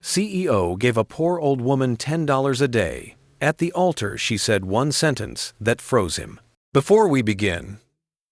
CEO gave a poor old woman $10 a day. At the altar, she said one sentence that froze him. Before we begin,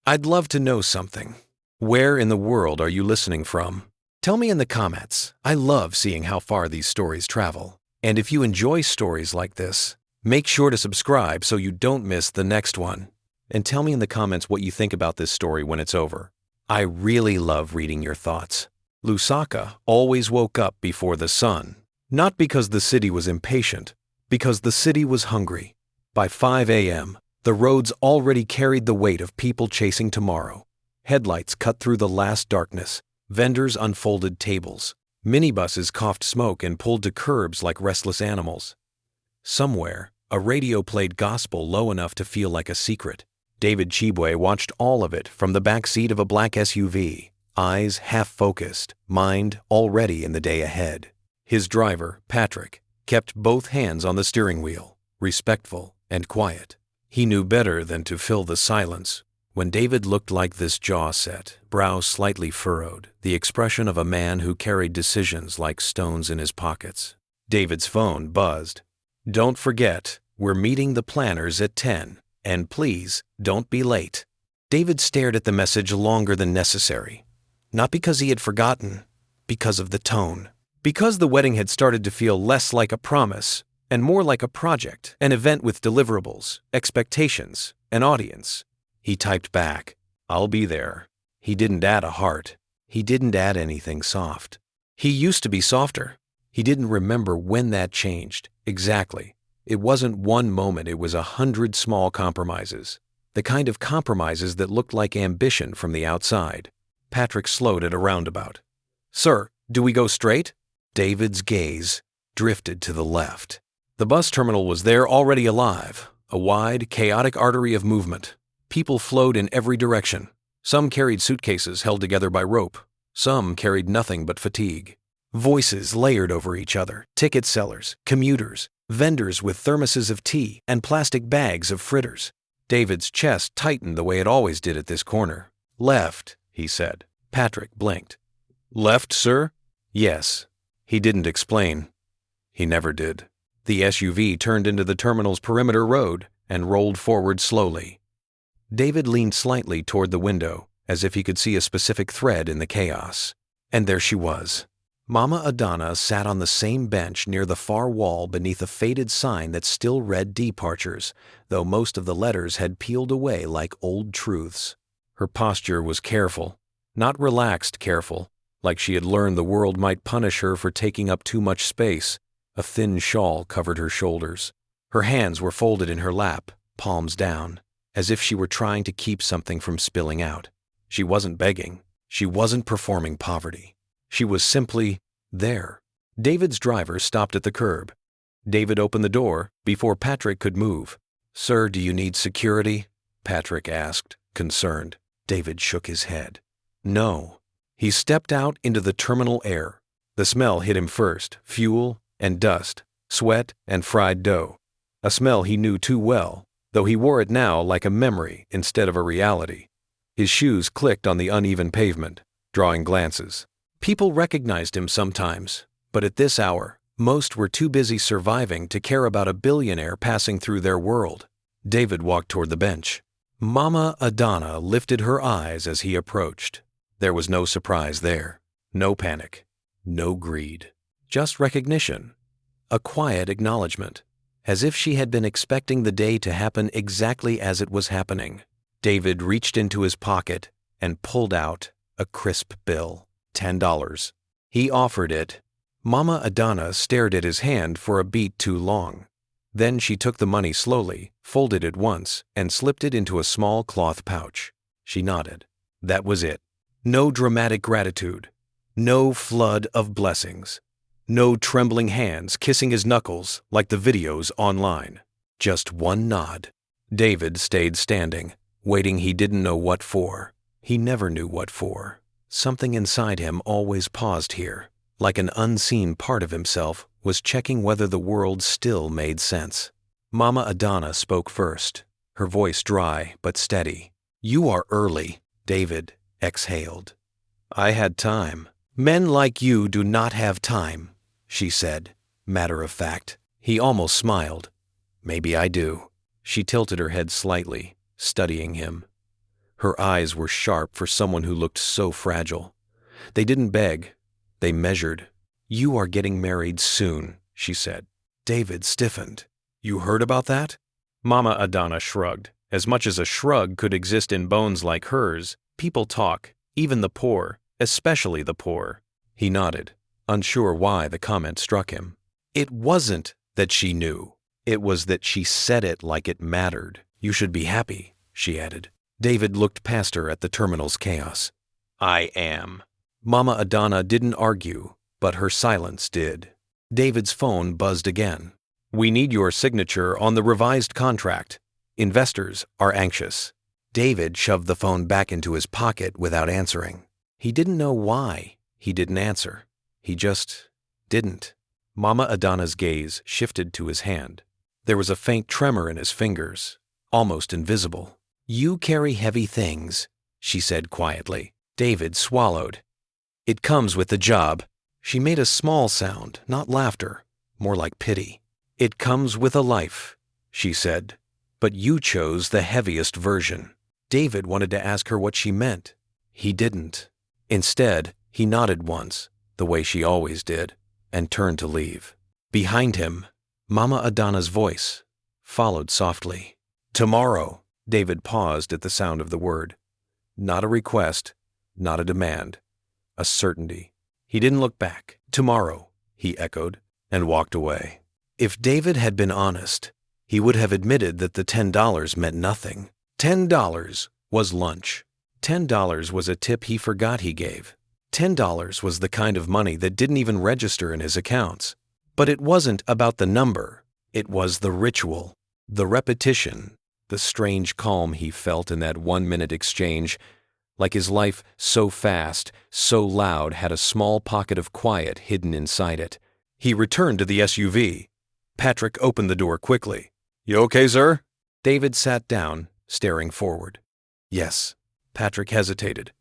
I'd love to know something. Where in the world are you listening from? Tell me in the comments. I love seeing how far these stories travel. And if you enjoy stories like this, make sure to subscribe so you don't miss the next one. And tell me in the comments what you think about this story when it's over. I really love reading your thoughts. Lusaka always woke up before the sun, not because the city was impatient, because the city was hungry. By 5 a.m., the roads already carried the weight of people chasing tomorrow. Headlights cut through the last darkness. Vendors unfolded tables. Minibuses coughed smoke and pulled to curbs like restless animals. Somewhere, a radio played gospel low enough to feel like a secret. David Chibwe watched all of it from the back seat of a black SUV, eyes half-focused, mind already in the day ahead. His driver, Patrick, kept both hands on the steering wheel, respectful and quiet. He knew better than to fill the silence. When David looked like this, jaw set, brow slightly furrowed, the expression of a man who carried decisions like stones in his pockets. David's phone buzzed. "Don't forget, we're meeting the planners at 10, and please, don't be late." David stared at the message longer than necessary. Not because he had forgotten, because of the tone. Because the wedding had started to feel less like a promise and more like a project, an event with deliverables, expectations, an audience. He typed back, "I'll be there." He didn't add a heart. He didn't add anything soft. He used to be softer. He didn't remember when that changed. Exactly. It wasn't one moment, it was 100 small compromises. The kind of compromises that looked like ambition from the outside. Patrick slowed at a roundabout. "Sir, do we go straight?" David's gaze drifted to the left. The bus terminal was there, already alive, a wide, chaotic artery of movement. People flowed in every direction. Some carried suitcases held together by rope. Some carried nothing but fatigue. Voices layered over each other, ticket sellers, commuters, vendors with thermoses of tea and plastic bags of fritters. David's chest tightened the way it always did at this corner. "Left," he said. Patrick blinked. "Left, sir?" "Yes." He didn't explain. He never did. The SUV turned into the terminal's perimeter road and rolled forward slowly. David leaned slightly toward the window, as if he could see a specific thread in the chaos. And there she was. Mama Adana sat on the same bench near the far wall beneath a faded sign that still read departures, though most of the letters had peeled away like old truths. Her posture was careful, not relaxed careful, like she had learned the world might punish her for taking up too much space. A thin shawl covered her shoulders. Her hands were folded in her lap, palms down, as if she were trying to keep something from spilling out. She wasn't begging. She wasn't performing poverty. She was simply there. David's driver stopped at the curb. David opened the door before Patrick could move. "Sir, do you need security?" Patrick asked, concerned. David shook his head. "No." He stepped out into the terminal air. The smell hit him first, fuel and dust, sweat and fried dough. A smell he knew too well, though he wore it now like a memory instead of a reality. His shoes clicked on the uneven pavement, drawing glances. People recognized him sometimes, but at this hour, most were too busy surviving to care about a billionaire passing through their world. David walked toward the bench. Mama Adana lifted her eyes as he approached. There was no surprise there, no panic, no greed, just recognition, a quiet acknowledgement, as if she had been expecting the day to happen exactly as it was happening. David reached into his pocket and pulled out a crisp bill, $10. He offered it. Mama Adana stared at his hand for a beat too long. Then she took the money slowly, folded it once, and slipped it into a small cloth pouch. She nodded. That was it. No dramatic gratitude. No flood of blessings. No trembling hands kissing his knuckles like the videos online. Just one nod. David stayed standing, waiting he didn't know what for. He never knew what for. Something inside him always paused here, like an unseen part of himself was checking whether the world still made sense. Mama Adana spoke first, her voice dry but steady. "You are early," David exhaled. "I had time. Men like you do not have time. she said, matter of fact. He almost smiled. Maybe I do. She tilted her head slightly, studying him. Her eyes were sharp for someone who looked so fragile. They didn't beg. They measured. You are getting married soon, she said. David stiffened. You heard about that? Mama Adana shrugged. As much as a shrug could exist in bones like hers, people talk, even the poor, especially the poor. He nodded, unsure why the comment struck him. It wasn't that she knew. It was that she said it like it mattered. You should be happy, she added. David looked past her at the terminal's chaos. I am. Mama Adana didn't argue, but her silence did. David's phone buzzed again. We need your signature on the revised contract. Investors are anxious. David shoved the phone back into his pocket without answering. He didn't know why he didn't answer. He just didn't. Mama Adana's gaze shifted to his hand. There was a faint tremor in his fingers, almost invisible. You carry heavy things, she said quietly. David swallowed. It comes with the job. She made a small sound, not laughter, more like pity. It comes with a life, she said. But you chose the heaviest version. David wanted to ask her what she meant. He didn't. Instead, he nodded once, the way she always did, and turned to leave. Behind him, Mama Adana's voice followed softly. Tomorrow. David paused at the sound of the word. Not a request, not a demand, a certainty. He didn't look back. Tomorrow, he echoed, and walked away. If David had been honest, he would have admitted that the $10 meant nothing. $10 was lunch. $10 was a tip he forgot he gave. $10 was the kind of money that didn't even register in his accounts. But it wasn't about the number. It was the ritual, the repetition, the strange calm he felt in that 1-minute exchange, like his life so fast, so loud had a small pocket of quiet hidden inside it. He returned to the SUV. Patrick opened the door quickly. You okay, sir? David sat down, staring forward. Yes. Patrick hesitated.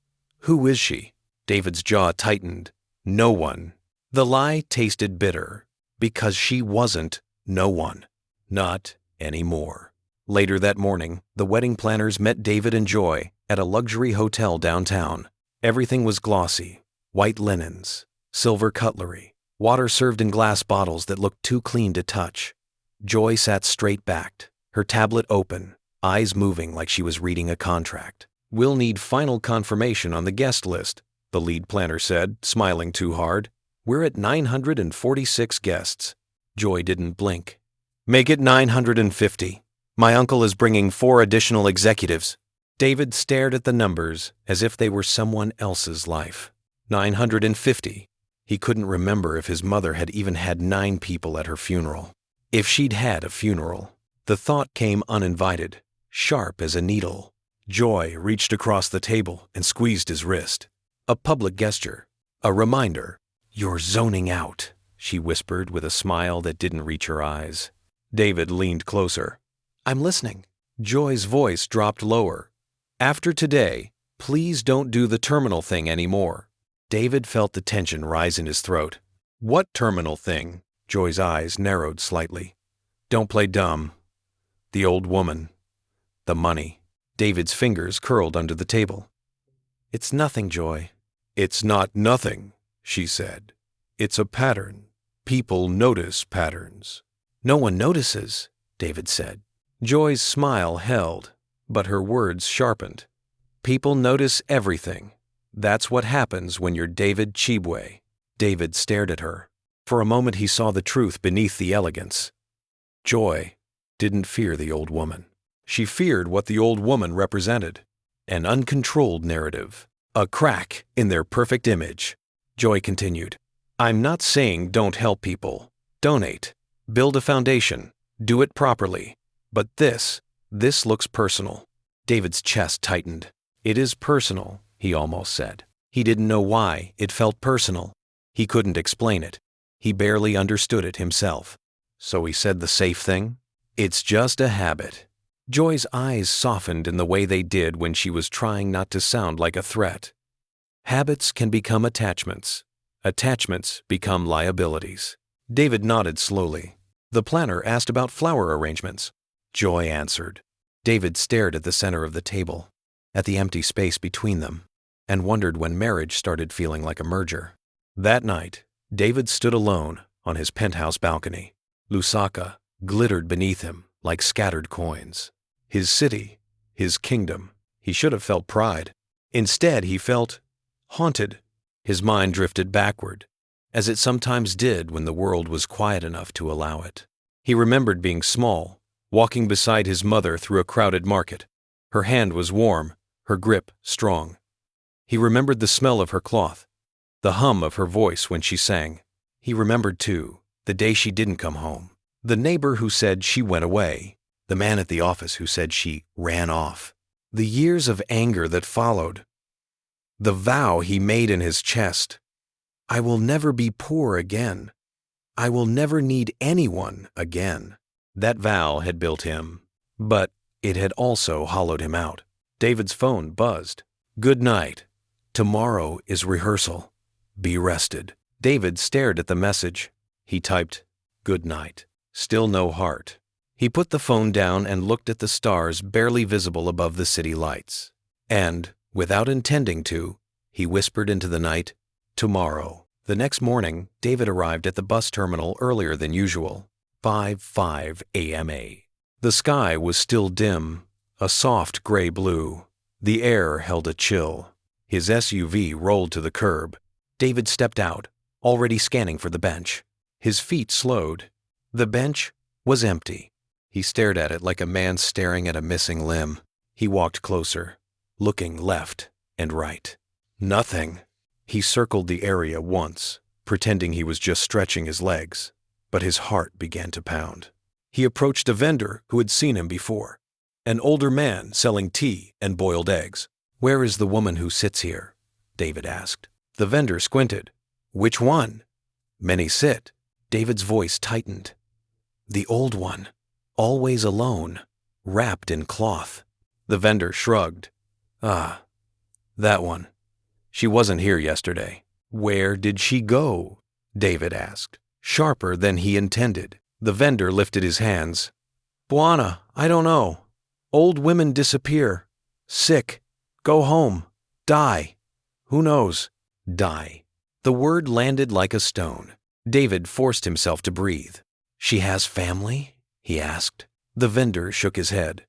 Who is she? David's jaw tightened. No one. The lie tasted bitter, because she wasn't no one. Not anymore. Later that morning, the wedding planners met David and Joy at a luxury hotel downtown. Everything was glossy. White linens, silver cutlery, water served in glass bottles that looked too clean to touch. Joy sat straight-backed, her tablet open, eyes moving like she was reading a contract. We'll need final confirmation on the guest list, the lead planner said, smiling too hard. We're at 946 guests. Joy didn't blink. Make it 950. My uncle is bringing 4 additional executives. David stared at the numbers as if they were someone else's life. 950. He couldn't remember if his mother had even had 9 people at her funeral. If she'd had a funeral. The thought came uninvited, sharp as a needle. Joy reached across the table and squeezed his wrist. A public gesture. A reminder. You're zoning out, she whispered with a smile that didn't reach her eyes. David leaned closer. I'm listening. Joy's voice dropped lower. After today, please don't do the terminal thing anymore. David felt the tension rise in his throat. What terminal thing? Joy's eyes narrowed slightly. Don't play dumb. The old woman. The money. David's fingers curled under the table. It's nothing, Joy. It's not nothing, she said. It's a pattern. People notice patterns. No one notices, David said. Joy's smile held, but her words sharpened. People notice everything. That's what happens when you're David Chibwe. David stared at her. For a moment he saw the truth beneath the elegance. Joy didn't fear the old woman. She feared what the old woman represented. An uncontrolled narrative. A crack in their perfect image. Joy continued. I'm not saying don't help people. Donate. Build a foundation. Do it properly. But this looks personal. David's chest tightened. It is personal, he almost said. He didn't know why it felt personal. He couldn't explain it. He barely understood it himself. So he said the safe thing? It's just a habit. Joy's eyes softened in the way they did when she was trying not to sound like a threat. Habits can become attachments. Attachments become liabilities. David nodded slowly. The planner asked about flower arrangements. Joy answered. David stared at the center of the table, at the empty space between them, and wondered when marriage started feeling like a merger. That night, David stood alone on his penthouse balcony. Lusaka glittered beneath him like scattered coins. His city, his kingdom. He should have felt pride. Instead, he felt haunted. His mind drifted backward, as it sometimes did when the world was quiet enough to allow it. He remembered being small, walking beside his mother through a crowded market. Her hand was warm, her grip strong. He remembered the smell of her cloth, the hum of her voice when she sang. He remembered, too, the day she didn't come home, the neighbor who said she went away, the man at the office who said she ran off, the years of anger that followed, the vow he made in his chest. I will never be poor again. I will never need anyone again. That vow had built him, but it had also hollowed him out. David's phone buzzed. Good night. Tomorrow is rehearsal. Be rested. David stared at the message. He typed, good night. Still no heart. He put the phone down and looked at the stars barely visible above the city lights. And, without intending to, he whispered into the night, tomorrow. The next morning, David arrived at the bus terminal earlier than usual, 5:05 a.m. The sky was still dim, a soft gray blue. The air held a chill. His SUV rolled to the curb. David stepped out, already scanning for the bench. His feet slowed. The bench was empty. He stared at it like a man staring at a missing limb. He walked closer, looking left and right. Nothing. He circled the area once, pretending he was just stretching his legs, but his heart began to pound. He approached a vendor who had seen him before, an older man selling tea and boiled eggs. Where is the woman who sits here? David asked. The vendor squinted. Which one? Many sit. David's voice tightened. The old one, always alone, wrapped in cloth. The vendor shrugged. Ah, that one. She wasn't here yesterday. Where did she go? David asked, sharper than he intended. The vendor lifted his hands. Bwana, I don't know. Old women disappear. Sick. Go home. Die. Who knows? Die. The word landed like a stone. David forced himself to breathe. She has family? He asked. The vendor shook his head.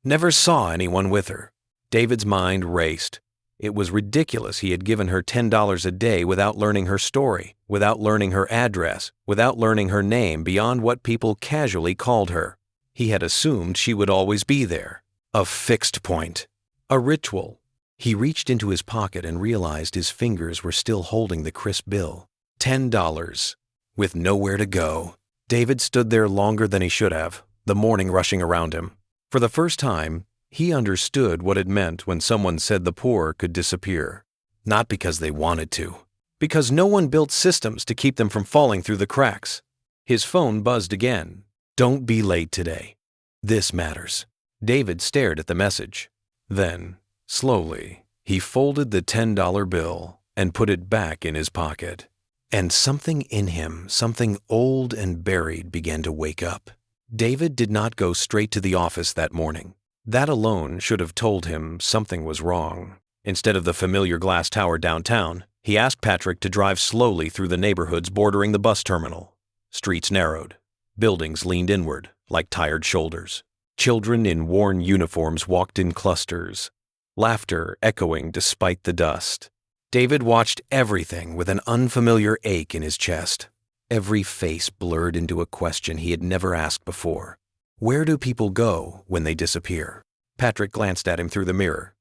Never saw anyone with her. David's mind raced. It was ridiculous he had given her $10 a day without learning her story, without learning her address, without learning her name beyond what people casually called her. He had assumed she would always be there. A fixed point. A ritual. He reached into his pocket and realized his fingers were still holding the crisp bill. $10. With nowhere to go. David stood there longer than he should have, the morning rushing around him. For the first time, he understood what it meant when someone said the poor could disappear. Not because they wanted to. Because no one built systems to keep them from falling through the cracks. His phone buzzed again. Don't be late today. This matters. David stared at the message. Then, slowly, he folded the $10 bill and put it back in his pocket. And something in him, something old and buried, began to wake up. David did not go straight to the office that morning. That alone should have told him something was wrong. Instead of the familiar glass tower downtown, he asked Patrick to drive slowly through the neighborhoods bordering the bus terminal. Streets narrowed. Buildings leaned inward, like tired shoulders. Children in worn uniforms walked in clusters, laughter echoing despite the dust. David watched everything with an unfamiliar ache in his chest. Every face blurred into a question he had never asked before. Where do people go when they disappear? Patrick glanced at him through the mirror.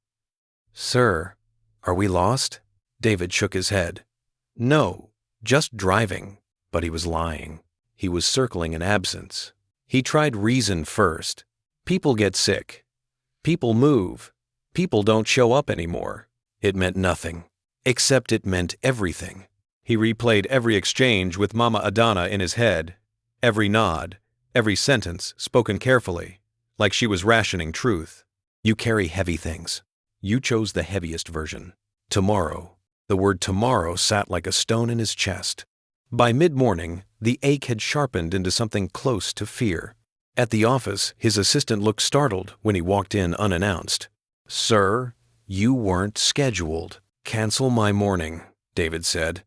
Sir, are we lost? David shook his head. No, just driving. But he was lying. He was circling an absence. He tried reason first. People get sick. People move. People don't show up anymore. It meant nothing. Except it meant everything. He replayed every exchange with Mama Adana in his head. Every nod. Every sentence spoken carefully, like she was rationing truth. You carry heavy things. You chose the heaviest version. Tomorrow, The word tomorrow sat like a stone in his chest. By mid-morning, the ache had sharpened into something close to fear. At the office, his assistant looked startled when he walked in unannounced. "Sir, you weren't scheduled. Cancel my morning," David said.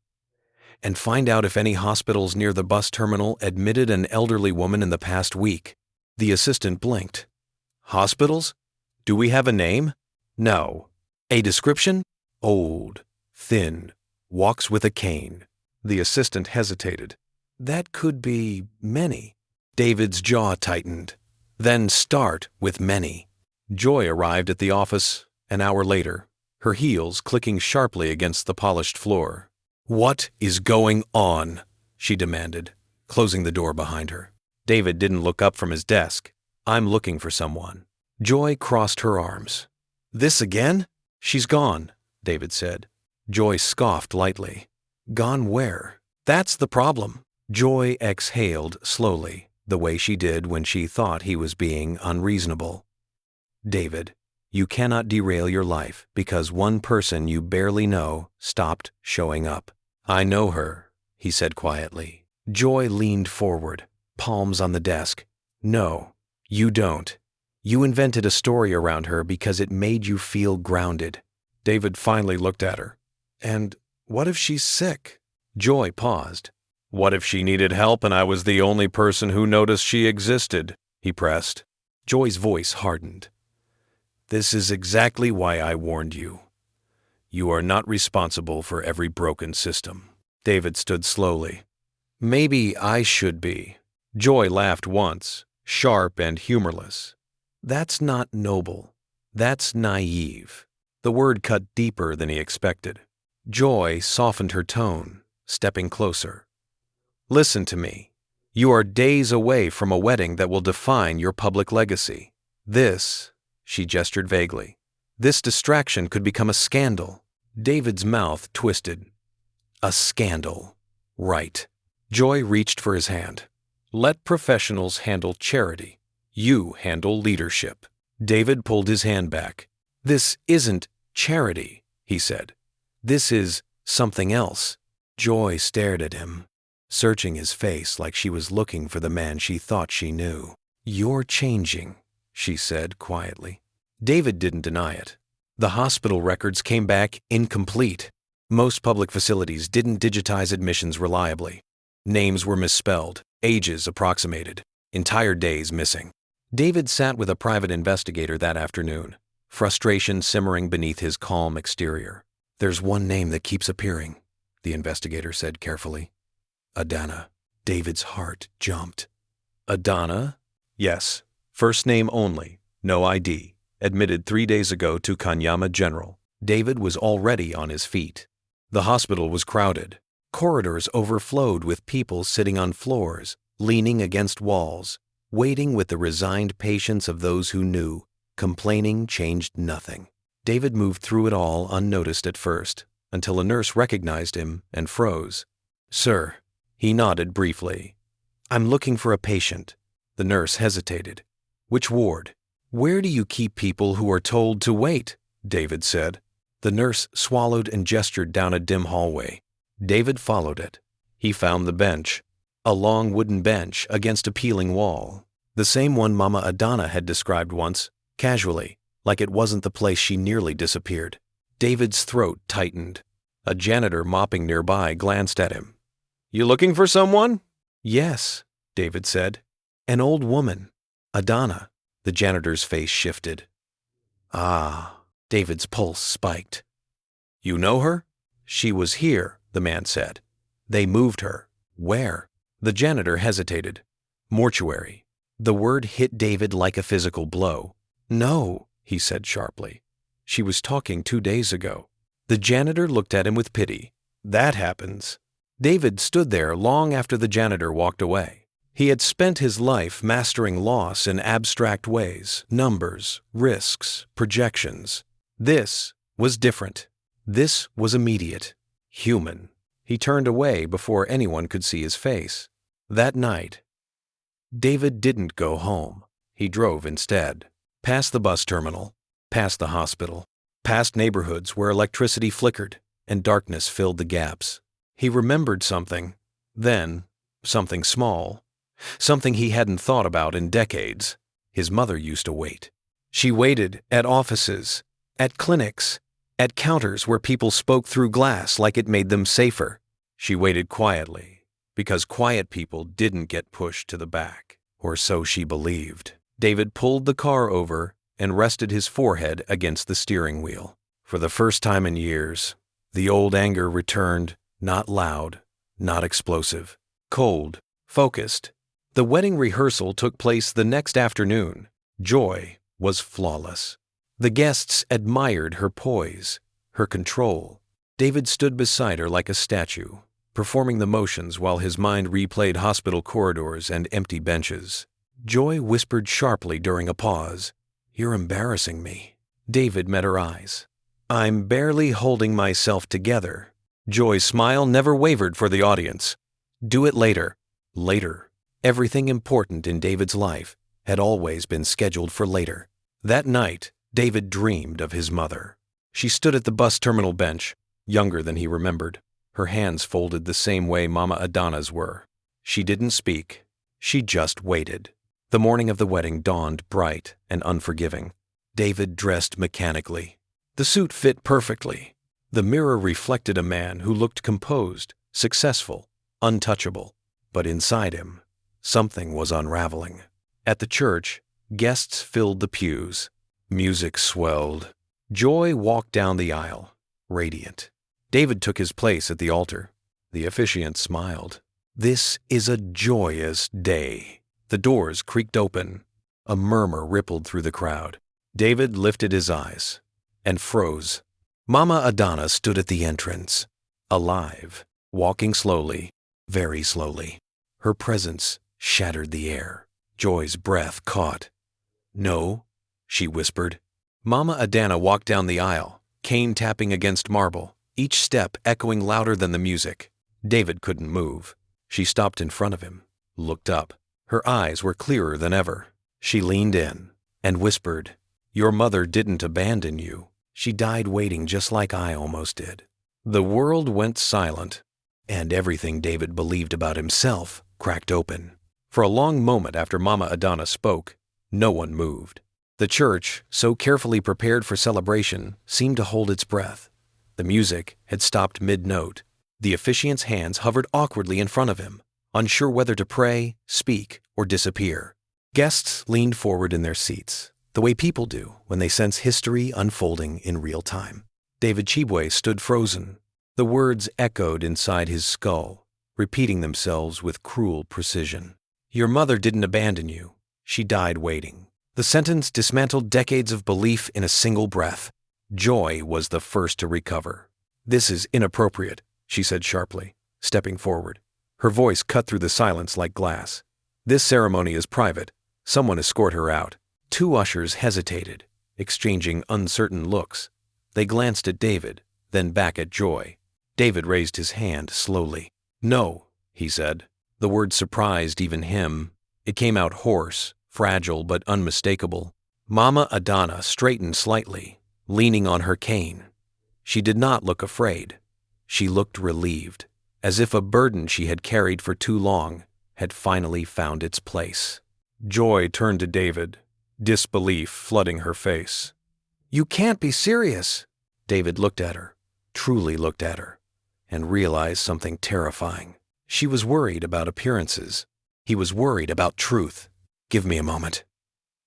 "And find out if any hospitals near the bus terminal admitted an elderly woman in the past week." The assistant blinked. "Hospitals? Do we have a name?" "No." "A description?" "Old, thin, walks with a cane." The assistant hesitated. "That could be many." David's jaw tightened. "Then start with many." Joy arrived at the office an hour later, her heels clicking sharply against the polished floor. "What is going on?" she demanded, closing the door behind her. David didn't look up from his desk. "I'm looking for someone." Joy crossed her arms. "This again?" "She's gone," David said. Joy scoffed lightly. "Gone where?" "That's the problem." Joy exhaled slowly, the way she did when she thought he was being unreasonable. "David, you cannot derail your life because one person you barely know stopped showing up." "I know her," he said quietly. Joy leaned forward, palms on the desk. "No, you don't. You invented a story around her because it made you feel grounded." David finally looked at her. "And what if she's sick?" Joy paused. "What if she needed help and I was the only person who noticed she existed?" he pressed. Joy's voice hardened. "This is exactly why I warned you. You are not responsible for every broken system." David stood slowly. "Maybe I should be." Joy laughed once, sharp and humorless. "That's not noble. That's naive." The word cut deeper than he expected. Joy softened her tone, stepping closer. "Listen to me. You are days away from a wedding that will define your public legacy. This," she gestured vaguely, "this distraction could become a scandal." David's mouth twisted. "A scandal. Right." Joy reached for his hand. "Let professionals handle charity. You handle leadership." David pulled his hand back. "This isn't charity," he said. "This is something else." Joy stared at him, searching his face like she was looking for the man she thought she knew. "You're changing," she said quietly. David didn't deny it. The hospital records came back incomplete. Most public facilities didn't digitize admissions reliably. Names were misspelled, ages approximated, entire days missing. David sat with a private investigator that afternoon, frustration simmering beneath his calm exterior. "There's one name that keeps appearing," the investigator said carefully. "Adana." David's heart jumped. "Adana?" "Yes. First name only. No ID. Admitted 3 days ago to Kanyama General." David was already on his feet. The hospital was crowded. Corridors overflowed with people sitting on floors, leaning against walls, waiting with the resigned patience of those who knew. Complaining changed nothing. David moved through it all unnoticed at first, until a nurse recognized him and froze. "Sir." He nodded briefly. "I'm looking for a patient." The nurse hesitated. "Which ward?" "Where do you keep people who are told to wait?" David said. The nurse swallowed and gestured down a dim hallway. David followed it. He found the bench, a long wooden bench against a peeling wall, the same one Mama Adana had described once, casually, like it wasn't the place she nearly disappeared. David's throat tightened. A janitor mopping nearby glanced at him. "You looking for someone?" "Yes," David said. "An old woman. Adana." The janitor's face shifted. "Ah." David's pulse spiked. "You know her?" "She was here," the man said. "They moved her." "Where?" The janitor hesitated. "Mortuary." The word hit David like a physical blow. "No," he said sharply. "She was talking 2 days ago." The janitor looked at him with pity. "That happens." David stood there long after the janitor walked away. He had spent his life mastering loss in abstract ways, numbers, risks, projections. This was different. This was immediate, human. He turned away before anyone could see his face. That night, David didn't go home. He drove instead, past the bus terminal, past the hospital, past neighborhoods where electricity flickered and darkness filled the gaps. He remembered something, then something small, something he hadn't thought about in decades. His mother used to wait. She waited at offices, at clinics, at counters where people spoke through glass like it made them safer. She waited quietly, because quiet people didn't get pushed to the back, or so she believed. David pulled the car over and rested his forehead against the steering wheel. For the first time in years, the old anger returned, not loud, not explosive, cold, focused. The wedding rehearsal took place the next afternoon. Joy was flawless. The guests admired her poise, her control. David stood beside her like a statue, performing the motions while his mind replayed hospital corridors and empty benches. Joy whispered sharply during a pause, "You're embarrassing me." David met her eyes. "I'm barely holding myself together." Joy's smile never wavered for the audience. Do it later. Later. Everything important in David's life had always been scheduled for later. That night, David dreamed of his mother. She stood at the bus terminal bench, younger than he remembered, her hands folded the same way Mama Adana's were. She didn't speak. She just waited. The morning of the wedding dawned bright and unforgiving. David dressed mechanically. The suit fit perfectly. The mirror reflected a man who looked composed, successful, untouchable. But inside him, something was unraveling. At the church, guests filled the pews. Music swelled. Joy walked down the aisle, radiant. David took his place at the altar. The officiant smiled. "This is a joyous day." The doors creaked open. A murmur rippled through the crowd. David lifted his eyes and froze. Mama Adana stood at the entrance, alive, walking slowly, very slowly. Her presence shattered the air. Joy's breath caught. "No," she whispered. Mama Adana walked down the aisle, cane tapping against marble, each step echoing louder than the music. David couldn't move. She stopped in front of him, looked up. Her eyes were clearer than ever. She leaned in and whispered, "Your mother didn't abandon you. She died waiting just like I almost did." The world went silent, and everything David believed about himself cracked open. For a long moment after Mama Adana spoke, no one moved. The church, so carefully prepared for celebration, seemed to hold its breath. The music had stopped mid-note. The officiant's hands hovered awkwardly in front of him, unsure whether to pray, speak, or disappear. Guests leaned forward in their seats, the way people do when they sense history unfolding in real time. David Chibwe stood frozen. The words echoed inside his skull, repeating themselves with cruel precision. "Your mother didn't abandon you. She died waiting." The sentence dismantled decades of belief in a single breath. Joy was the first to recover. "This is inappropriate," she said sharply, stepping forward. Her voice cut through the silence like glass. "This ceremony is private. Someone escort her out." Two ushers hesitated, exchanging uncertain looks. They glanced at David, then back at Joy. David raised his hand slowly. "No," he said. The word surprised even him. It came out hoarse, fragile but unmistakable. Mama Adana straightened slightly, leaning on her cane. She did not look afraid. She looked relieved, as if a burden she had carried for too long had finally found its place. Joy turned to David, disbelief flooding her face. "You can't be serious." David looked at her, truly looked at her, and realized something terrifying. She was worried about appearances. He was worried about truth. "Give me a moment,"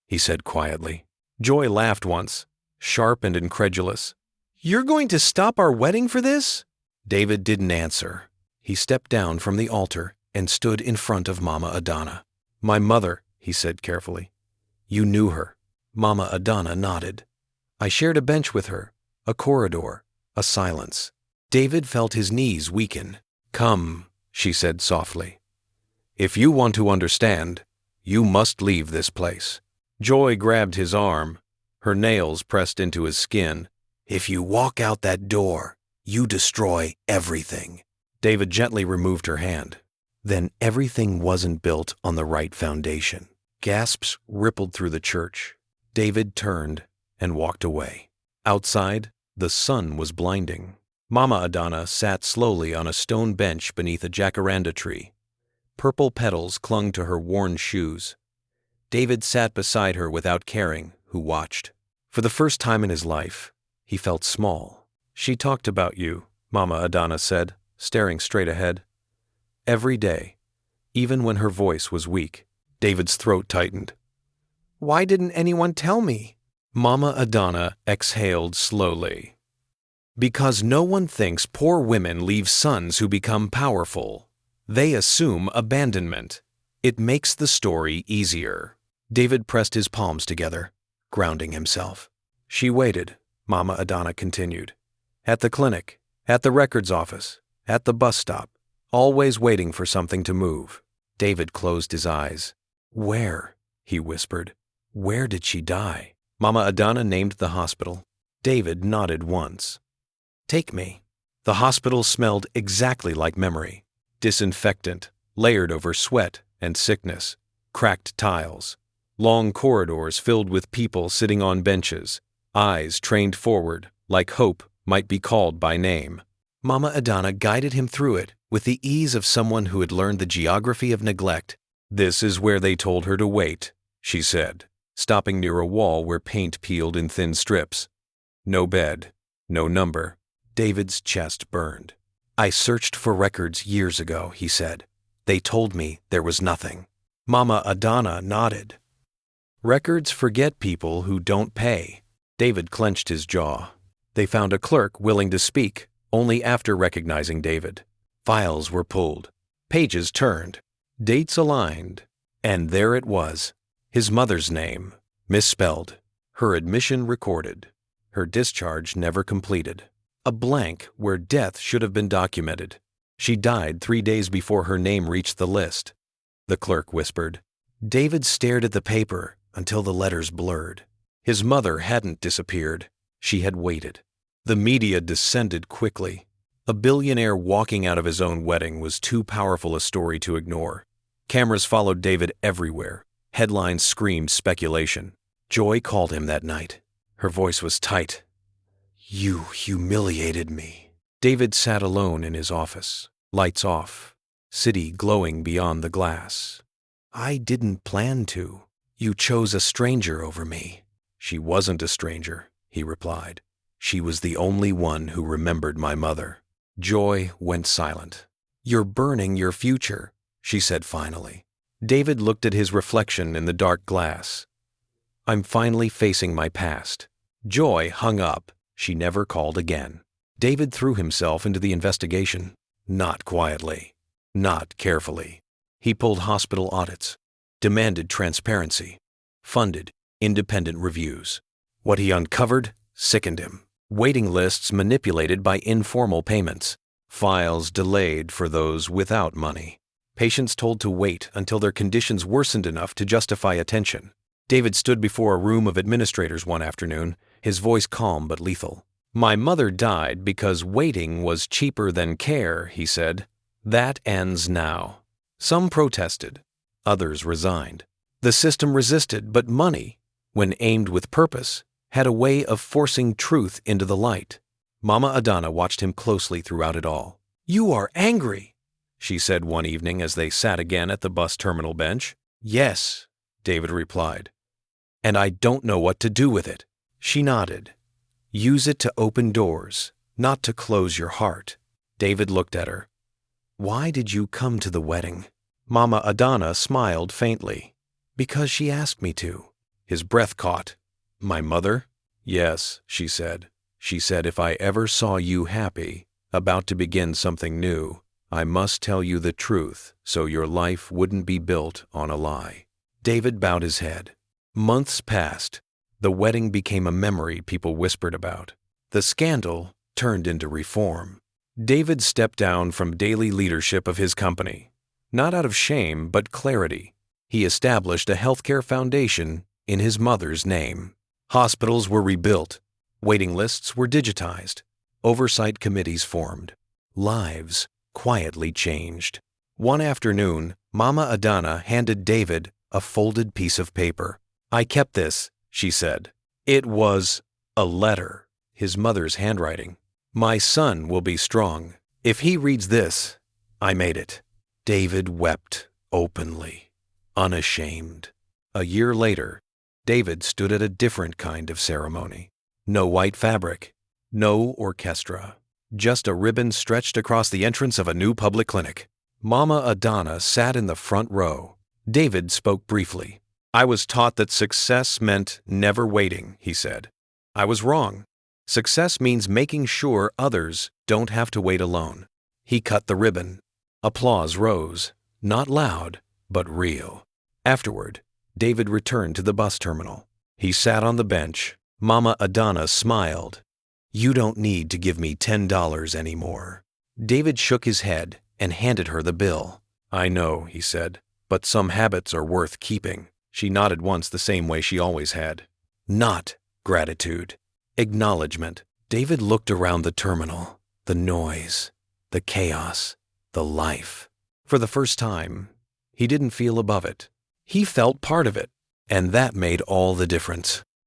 he said quietly. Joy laughed once, sharp and incredulous. "You're going to stop our wedding for this?" David didn't answer. He stepped down from the altar and stood in front of Mama Adana. "My mother," he said carefully. "You knew her." Mama Adana nodded. "I shared a bench with her, a corridor, a silence." David felt his knees weaken. "Come," she said softly. "If you want to understand, you must leave this place." Joy grabbed his arm, her nails pressed into his skin. "If you walk out that door, you destroy everything." David gently removed her hand. Then everything wasn't built on the right foundation. Gasps rippled through the church. David turned and walked away. Outside, the sun was blinding. Mama Adana sat slowly on a stone bench beneath a jacaranda tree. Purple petals clung to her worn shoes. David sat beside her without caring, who watched. For the first time in his life, he felt small. "She talked about you," Mama Adana said, staring straight ahead. "Every day, even when her voice was weak." David's throat tightened. "Why didn't anyone tell me?" Mama Adana exhaled slowly. "Because no one thinks poor women leave sons who become powerful. They assume abandonment. It makes the story easier." David pressed his palms together, grounding himself. "She waited," Mama Adana continued. "At the clinic, at the records office, at the bus stop, always waiting for something to move." David closed his eyes. "Where?" he whispered. "Where did she die?" Mama Adana named the hospital. David nodded once. "Take me." The hospital smelled exactly like memory. Disinfectant, layered over sweat and sickness. Cracked tiles. Long corridors filled with people sitting on benches. Eyes trained forward, like hope might be called by name. Mama Adana guided him through it with the ease of someone who had learned the geography of neglect. "This is where they told her to wait," she said, stopping near a wall where paint peeled in thin strips. No bed, no number. David's chest burned. "I searched for records years ago," he said. "They told me there was nothing." Mama Adana nodded. "Records forget people who don't pay." David clenched his jaw. They found a clerk willing to speak only after recognizing David. Files were pulled. Pages turned. Dates aligned. And there it was. His mother's name, misspelled. Her admission recorded. Her discharge never completed. A blank where death should have been documented. She died 3 days before her name reached the list. The clerk whispered. David stared at the paper until the letters blurred. His mother hadn't disappeared. She had waited. The media descended quickly. A billionaire walking out of his own wedding was too powerful a story to ignore. Cameras followed David everywhere. Headlines screamed speculation. Joy called him that night. Her voice was tight. "You humiliated me." David sat alone in his office, lights off, city glowing beyond the glass. "I didn't plan to. You chose a stranger over me." "She wasn't a stranger," he replied. "She was the only one who remembered my mother." Joy went silent. "You're burning your future," she said finally. David looked at his reflection in the dark glass. "I'm finally facing my past." Joy hung up. She never called again. David threw himself into the investigation. Not quietly. Not carefully. He pulled hospital audits. Demanded transparency. Funded independent reviews. What he uncovered sickened him. Waiting lists manipulated by informal payments. Files delayed for those without money. Patients told to wait until their conditions worsened enough to justify attention. David stood before a room of administrators one afternoon, his voice calm but lethal. "My mother died because waiting was cheaper than care," he said. "That ends now." Some protested. Others resigned. The system resisted, but money, when aimed with purpose, had a way of forcing truth into the light. Mama Adana watched him closely throughout it all. "You are angry," she said one evening as they sat again at the bus terminal bench. "Yes," David replied. "And I don't know what to do with it." She nodded. "Use it to open doors, not to close your heart." David looked at her. "Why did you come to the wedding?" Mama Adana smiled faintly. "Because she asked me to." His breath caught. "My mother?" "Yes," she said. "She said if I ever saw you happy, about to begin something new, I must tell you the truth so your life wouldn't be built on a lie." David bowed his head. Months passed. The wedding became a memory people whispered about. The scandal turned into reform. David stepped down from daily leadership of his company. Not out of shame, but clarity. He established a healthcare foundation in his mother's name. Hospitals were rebuilt. Waiting lists were digitized. Oversight committees formed. Lives quietly changed. One afternoon, Mama Adana handed David a folded piece of paper. "I kept this," she said. It was a letter, his mother's handwriting. My son will be strong. If he reads this, I made it." David wept openly, unashamed. A year later, David stood at a different kind of ceremony. No white fabric, no orchestra, just a ribbon stretched across the entrance of a new public clinic. Mama Adana sat in the front row. David spoke briefly. "I was taught that success meant never waiting," he said. "I was wrong. Success means making sure others don't have to wait alone." He cut the ribbon. Applause rose, not loud, but real. Afterward, David returned to the bus terminal. He sat on the bench. Mama Adana smiled. "You don't need to give me $10 anymore." David shook his head and handed her the bill. "I know," he said, "but some habits are worth keeping." She nodded once the same way she always had. Not gratitude. Acknowledgement. David looked around the terminal. The noise, the chaos, the life. For the first time, he didn't feel above it. He felt part of it, and that made all the difference.